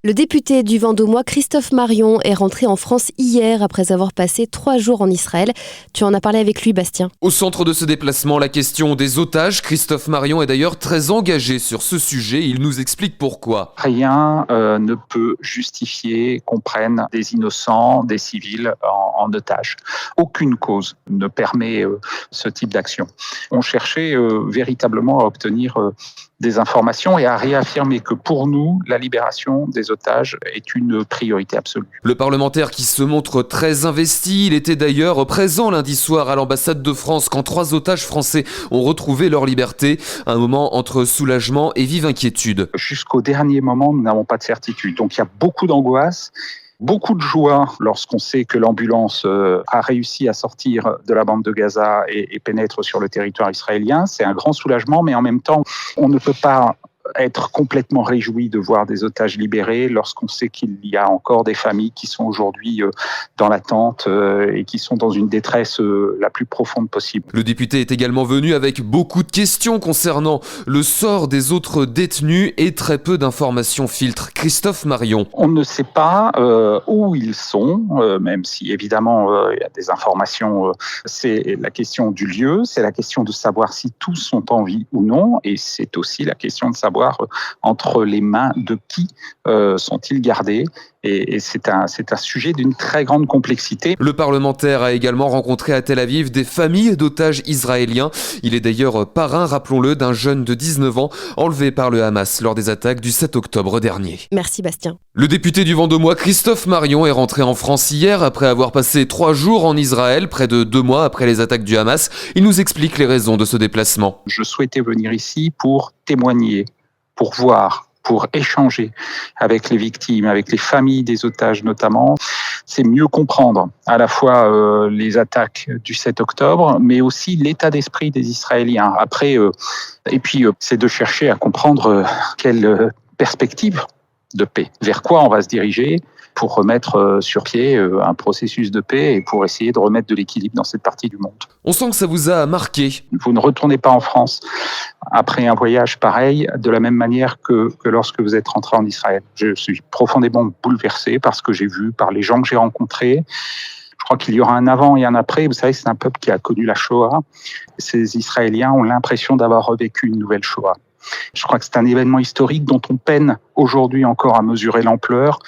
Le député du Vendômois Christophe Marion est rentré en France hier après avoir passé 3 jours en Israël. Tu en as parlé avec lui, Bastien. Au centre de ce déplacement, la question des otages. Christophe Marion est d'ailleurs très engagé sur ce sujet. Il nous explique pourquoi. Rien ne peut justifier qu'on prenne des innocents, des civils en otage. Aucune cause ne permet ce type d'action. On cherchait véritablement à obtenir des informations et à réaffirmer que pour nous, la libération des otages est une priorité absolue. Le parlementaire qui se montre très investi, il était d'ailleurs présent lundi soir à l'ambassade de France quand 3 otages français ont retrouvé leur liberté. Un moment entre soulagement et vive inquiétude. Jusqu'au dernier moment, nous n'avons pas de certitude. Donc il y a beaucoup d'angoisse. Beaucoup de joie lorsqu'on sait que l'ambulance a réussi à sortir de la bande de Gaza et pénètre sur le territoire israélien. C'est un grand soulagement, mais en même temps, on ne peut pas être complètement réjoui de voir des otages libérés lorsqu'on sait qu'il y a encore des familles qui sont aujourd'hui dans l'attente et qui sont dans une détresse la plus profonde possible. Le député est également venu avec beaucoup de questions concernant le sort des autres détenus et très peu d'informations filtrent. Christophe Marion. On ne sait pas où ils sont, même si évidemment il y a des informations. C'est la question du lieu, c'est la question de savoir si tous sont en vie ou non, et c'est aussi la question de savoir entre les mains de qui sont-ils gardés. Et c'est un sujet d'une très grande complexité. Le parlementaire a également rencontré à Tel Aviv des familles d'otages israéliens. Il est d'ailleurs parrain, rappelons-le, d'un jeune de 19 ans enlevé par le Hamas lors des attaques du 7 octobre dernier. Merci Bastien. Le député du Vendômois Christophe Marion est rentré en France hier après avoir passé 3 jours en Israël, près de 2 mois après les attaques du Hamas. Il nous explique les raisons de ce déplacement. Je souhaitais venir ici pour témoigner, pour voir, pour échanger avec les victimes, avec les familles des otages notamment. C'est mieux comprendre à la fois les attaques du 7 octobre, mais aussi l'état d'esprit des Israéliens. Après, c'est de chercher à comprendre quelle perspective de paix, vers quoi on va se diriger pour remettre sur pied un processus de paix et pour essayer de remettre de l'équilibre dans cette partie du monde. On sent que ça vous a marqué. Vous ne retournez pas en France après un voyage pareil de la même manière que lorsque vous êtes rentré en Israël. Je suis profondément bouleversé par ce que j'ai vu, par les gens que j'ai rencontrés. Je crois qu'il y aura un avant et un après. Vous savez, c'est un peuple qui a connu la Shoah. Ces Israéliens ont l'impression d'avoir revécu une nouvelle Shoah. Je crois que c'est un événement historique dont on peine aujourd'hui encore à mesurer l'ampleur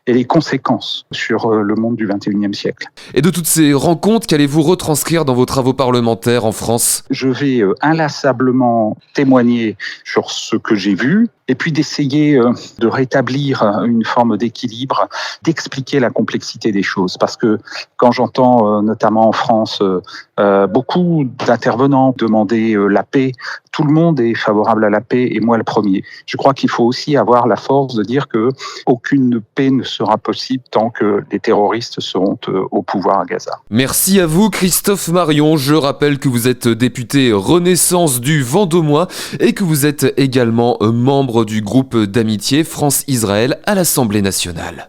et les conséquences sur le monde du XXIe siècle. Et de toutes ces rencontres, qu'allez-vous retranscrire dans vos travaux parlementaires en France ? Je vais inlassablement témoigner sur ce que j'ai vu et puis d'essayer de rétablir une forme d'équilibre, d'expliquer la complexité des choses. Parce que quand j'entends notamment en France beaucoup d'intervenants demander la paix, tout le monde est favorable à la paix et moi le premier. Je crois qu'il faut aussi avoir la force de dire que aucune paix ne sera possible tant que les terroristes seront au pouvoir à Gaza. Merci à vous Christophe Marion. Je rappelle que vous êtes député Renaissance du Vendômois et que vous êtes également membre du groupe d'amitié France-Israël à l'Assemblée nationale.